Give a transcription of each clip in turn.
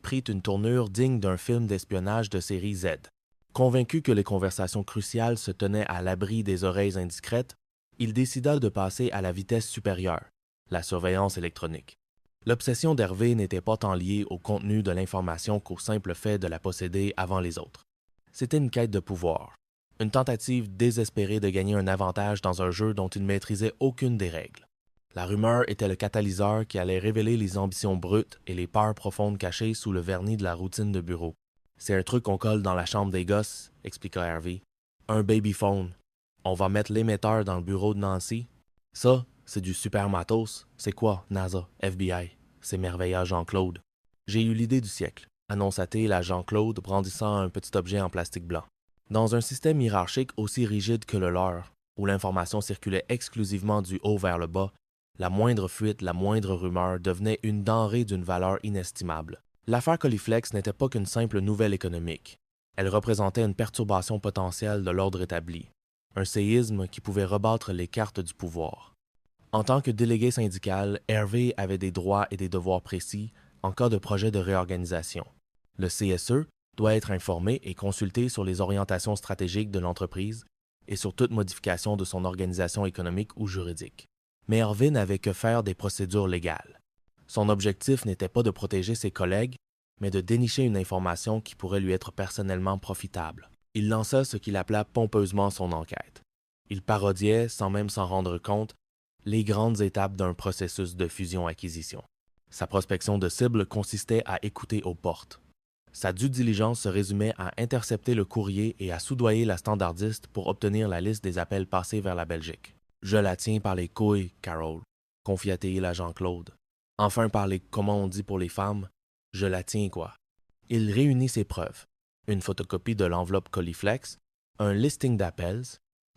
prit une tournure digne d'un film d'espionnage de série Z. Convaincu que les conversations cruciales se tenaient à l'abri des oreilles indiscrètes, il décida de passer à la vitesse supérieure, la surveillance électronique. L'obsession d'Hervé n'était pas tant liée au contenu de l'information qu'au simple fait de la posséder avant les autres. C'était une quête de pouvoir, une tentative désespérée de gagner un avantage dans un jeu dont il ne maîtrisait aucune des règles. La rumeur était le catalyseur qui allait révéler les ambitions brutes et les peurs profondes cachées sous le vernis de la routine de bureau. C'est un truc qu'on colle dans la chambre des gosses, expliqua Hervé. Un babyphone. On va mettre l'émetteur dans le bureau de Nancy. Ça, c'est du super matos. C'est quoi, NASA, FBI? S'émerveilla Jean-Claude. J'ai eu l'idée du siècle, annonça-t-il à Jean-Claude brandissant un petit objet en plastique blanc. Dans un système hiérarchique aussi rigide que le leur, où l'information circulait exclusivement du haut vers le bas, la moindre fuite, la moindre rumeur devenait une denrée d'une valeur inestimable. L'affaire Coliflex n'était pas qu'une simple nouvelle économique. Elle représentait une perturbation potentielle de l'ordre établi, un séisme qui pouvait rebattre les cartes du pouvoir. En tant que délégué syndical, Hervé avait des droits et des devoirs précis en cas de projet de réorganisation. Le CSE doit être informé et consulté sur les orientations stratégiques de l'entreprise et sur toute modification de son organisation économique ou juridique. Mais Hervé n'avait que faire des procédures légales. Son objectif n'était pas de protéger ses collègues, mais de dénicher une information qui pourrait lui être personnellement profitable. Il lança ce qu'il appela pompeusement son enquête. Il parodiait, sans même s'en rendre compte, les grandes étapes d'un processus de fusion-acquisition. Sa prospection de cible consistait à écouter aux portes. Sa due diligence se résumait à intercepter le courrier et à soudoyer la standardiste pour obtenir la liste des appels passés vers la Belgique. « Je la tiens par les couilles, Carol », confia-t-il à Jean-Claude. « Enfin par les comment on dit pour les femmes, je la tiens quoi. » Il réunit ses preuves, une photocopie de l'enveloppe Coliflex, un listing d'appels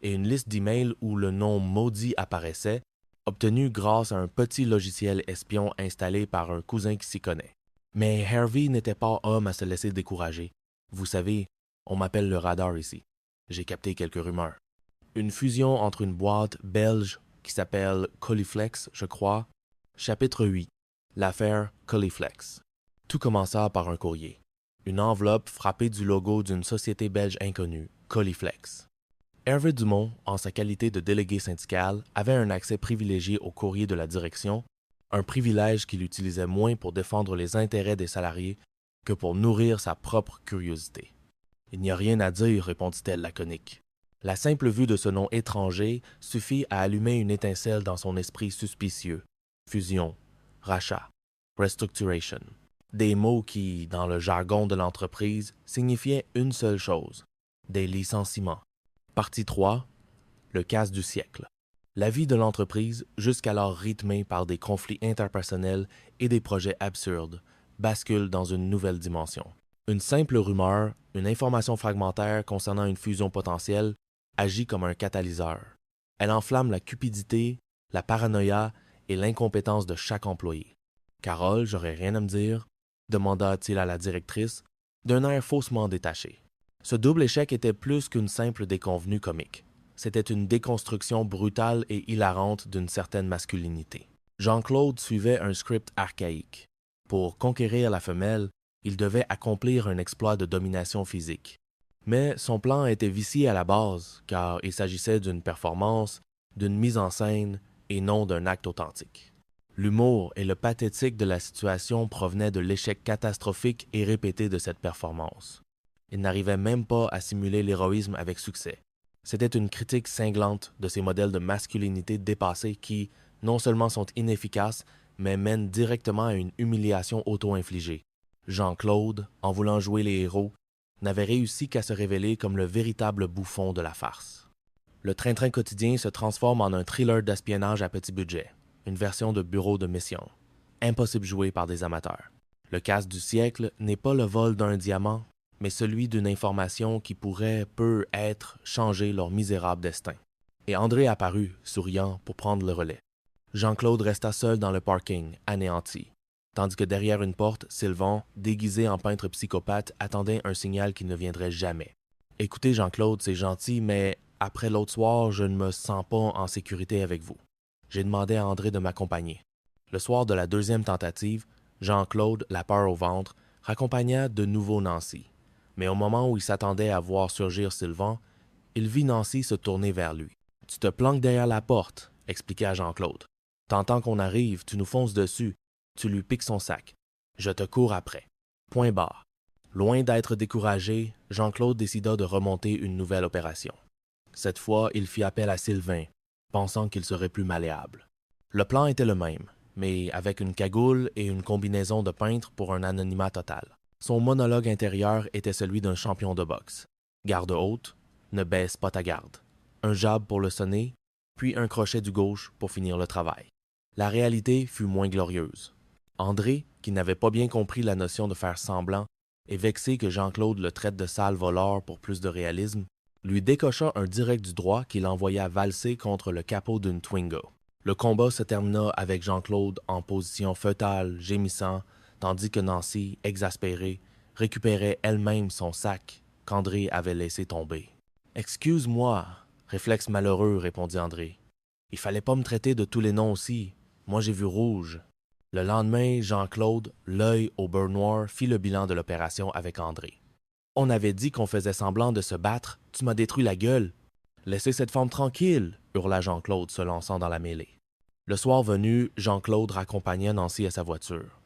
et une liste d'emails où le nom maudit apparaissait, obtenu grâce à un petit logiciel espion installé par un cousin qui s'y connaît. Mais Hervé n'était pas homme à se laisser décourager. Vous savez, on m'appelle le radar ici. J'ai capté quelques rumeurs. Une fusion entre une boîte belge qui s'appelle Coliflex, je crois. Chapitre 8. L'affaire Coliflex. Tout commença par un courrier. Une enveloppe frappée du logo d'une société belge inconnue, Coliflex. Hervé Dumont, en sa qualité de délégué syndical, avait un accès privilégié au courrier de la direction, un privilège qu'il utilisait moins pour défendre les intérêts des salariés que pour nourrir sa propre curiosité. « Il n'y a rien à dire, répondit-elle laconique. La simple vue de ce nom étranger suffit à allumer une étincelle dans son esprit suspicieux. Fusion, rachat, restructuration. Des mots qui, dans le jargon de l'entreprise, signifiaient une seule chose, des licenciements. Partie 3. Le casse du siècle. La vie de l'entreprise, jusqu'alors rythmée par des conflits interpersonnels et des projets absurdes, bascule dans une nouvelle dimension. Une simple rumeur, une information fragmentaire concernant une fusion potentielle, agit comme un catalyseur. Elle enflamme la cupidité, la paranoïa et l'incompétence de chaque employé. « Carole, j'aurais rien à me dire ?» demanda-t-il à la directrice, d'un air faussement détaché. Ce double échec était plus qu'une simple déconvenue comique. C'était une déconstruction brutale et hilarante d'une certaine masculinité. Jean-Claude suivait un script archaïque. Pour conquérir la femelle, il devait accomplir un exploit de domination physique. Mais son plan était vicié à la base, car il s'agissait d'une performance, d'une mise en scène et non d'un acte authentique. L'humour et le pathétique de la situation provenaient de l'échec catastrophique et répété de cette performance. Il n'arrivait même pas à simuler l'héroïsme avec succès. C'était une critique cinglante de ces modèles de masculinité dépassés qui, non seulement sont inefficaces, mais mènent directement à une humiliation auto-infligée. Jean-Claude, en voulant jouer les héros, n'avait réussi qu'à se révéler comme le véritable bouffon de la farce. Le train-train quotidien se transforme en un thriller d'espionnage à petit budget, une version de bureau de mission. Impossible joué par des amateurs. Le casse du siècle n'est pas le vol d'un diamant, mais celui d'une information qui pourrait, peut-être, changer leur misérable destin. Et André apparut, souriant, pour prendre le relais. Jean-Claude resta seul dans le parking, anéanti, tandis que derrière une porte, Sylvain, déguisé en peintre psychopathe, attendait un signal qui ne viendrait jamais. « Écoutez, Jean-Claude, c'est gentil, mais après l'autre soir, je ne me sens pas en sécurité avec vous. J'ai demandé à André de m'accompagner. » Le soir de la deuxième tentative, Jean-Claude, la peur au ventre, raccompagna de nouveau Nancy. Mais au moment où il s'attendait à voir surgir Sylvain, il vit Nancy se tourner vers lui. « Tu te planques derrière la porte, » expliqua Jean-Claude. « T'entends qu'on arrive, tu nous fonces dessus, tu lui piques son sac. Je te cours après. » Point barre. Loin d'être découragé, Jean-Claude décida de remonter une nouvelle opération. Cette fois, il fit appel à Sylvain, pensant qu'il serait plus malléable. Le plan était le même, mais avec une cagoule et une combinaison de peintre pour un anonymat total. Son monologue intérieur était celui d'un champion de boxe. Garde haute, ne baisse pas ta garde. Un jab pour le sonner, puis un crochet du gauche pour finir le travail. La réalité fut moins glorieuse. André, qui n'avait pas bien compris la notion de faire semblant et vexé que Jean-Claude le traite de sale voleur pour plus de réalisme, lui décocha un direct du droit qui l'envoya valser contre le capot d'une Twingo. Le combat se termina avec Jean-Claude en position fœtale, gémissant, tandis que Nancy, exaspérée, récupérait elle-même son sac qu'André avait laissé tomber. « Excuse-moi, réflexe malheureux, répondit André. Il fallait pas me traiter de tous les noms aussi. Moi, j'ai vu rouge. » Le lendemain, Jean-Claude, l'œil au beurre noir, fit le bilan de l'opération avec André. « On avait dit qu'on faisait semblant de se battre. Tu m'as détruit la gueule. »« Laissez cette femme tranquille, » hurla Jean-Claude, se lançant dans la mêlée. Le soir venu, Jean-Claude raccompagna Nancy à sa voiture.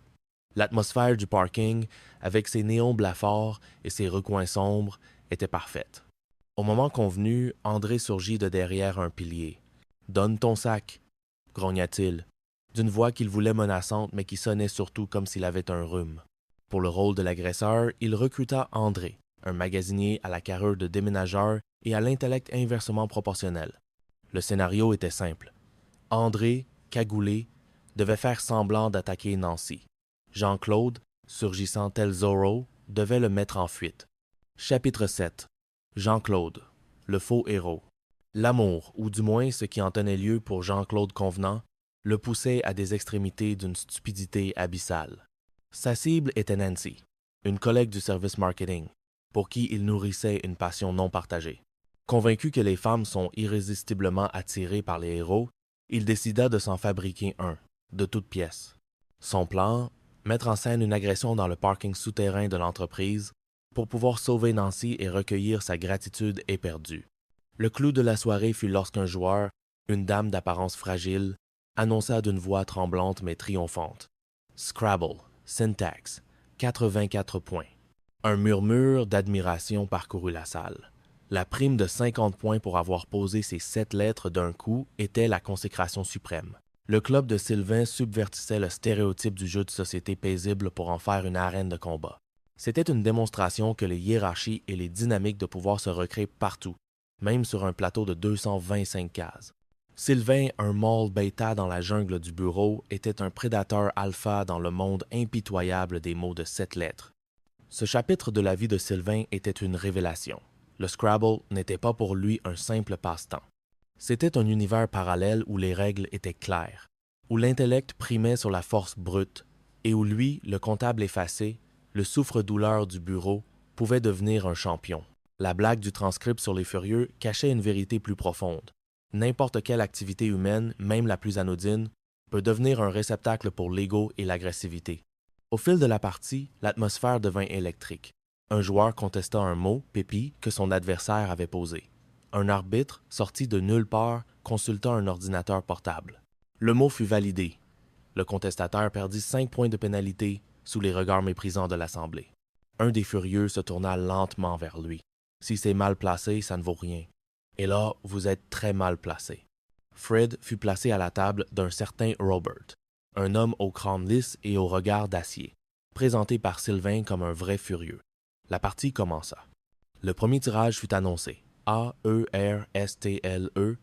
L'atmosphère du parking, avec ses néons blafards et ses recoins sombres, était parfaite. Au moment convenu, André surgit de derrière un pilier. « Donne ton sac » grogna-t-il, d'une voix qu'il voulait menaçante mais qui sonnait surtout comme s'il avait un rhume. Pour le rôle de l'agresseur, il recruta André, un magasinier à la carrure de déménageur et à l'intellect inversement proportionnel. Le scénario était simple. André, cagoulé, devait faire semblant d'attaquer Nancy. Jean-Claude, surgissant tel Zorro, devait le mettre en fuite. Chapitre 7. Jean-Claude, le faux héros. L'amour, ou du moins ce qui en tenait lieu pour Jean-Claude Convenant, le poussait à des extrémités d'une stupidité abyssale. Sa cible était Nancy, une collègue du service marketing, pour qui il nourrissait une passion non partagée. Convaincu que les femmes sont irrésistiblement attirées par les héros, il décida de s'en fabriquer un, de toutes pièces. Son plan, mettre en scène une agression dans le parking souterrain de l'entreprise pour pouvoir sauver Nancy et recueillir sa gratitude éperdue. Le clou de la soirée fut lorsqu'un joueur, une dame d'apparence fragile, annonça d'une voix tremblante mais triomphante. Scrabble, syntaxe, 84 points. Un murmure d'admiration parcourut la salle. La prime de 50 points pour avoir posé ces 7 lettres d'un coup était la consécration suprême. Le club de Sylvain subvertissait le stéréotype du jeu de société paisible pour en faire une arène de combat. C'était une démonstration que les hiérarchies et les dynamiques de pouvoir se recréent partout, même sur un plateau de 225 cases. Sylvain, un mâle bêta dans la jungle du bureau, était un prédateur alpha dans le monde impitoyable des mots de 7 lettres. Ce chapitre de la vie de Sylvain était une révélation. Le Scrabble n'était pas pour lui un simple passe-temps. C'était un univers parallèle où les règles étaient claires, où l'intellect primait sur la force brute et où lui, le comptable effacé, le souffre-douleur du bureau, pouvait devenir un champion. La blague du transcript sur les furieux cachait une vérité plus profonde. N'importe quelle activité humaine, même la plus anodine, peut devenir un réceptacle pour l'ego et l'agressivité. Au fil de la partie, l'atmosphère devint électrique. Un joueur contesta un mot, Pépi, que son adversaire avait posé. Un arbitre, sorti de nulle part, consulta un ordinateur portable. Le mot fut validé. Le contestateur perdit 5 points de pénalité sous les regards méprisants de l'Assemblée. Un des furieux se tourna lentement vers lui. « Si c'est mal placé, ça ne vaut rien. Et là, vous êtes très mal placé. » Fred fut placé à la table d'un certain Robert, un homme au crâne lisse et au regard d'acier, présenté par Sylvain comme un vrai furieux. La partie commença. Le premier tirage fut annoncé. A-E-R-S-T-L-E.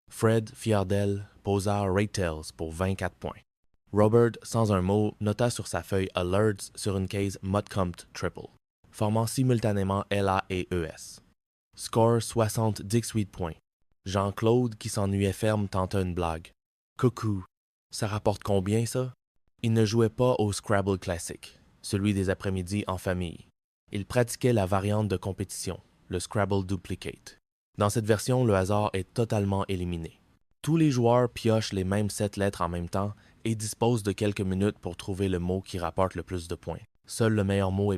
Fred, fier d'elle, posa Raytails pour 24 points. Robert, sans un mot, nota sur sa feuille Alerts sur une case Mudcompt Triple, formant simultanément LA et ES. Score 78 points. Jean-Claude, qui s'ennuyait ferme, tenta une blague. « Coucou, ça rapporte combien, ça? » Il ne jouait pas au Scrabble classique, celui des après-midi en famille. Il pratiquait la variante de compétition, le Scrabble Duplicate. Dans cette version, le hasard est totalement éliminé. Tous les joueurs piochent les mêmes 7 lettres en même temps et disposent de quelques minutes pour trouver le mot qui rapporte le plus de points. Seul le meilleur mot est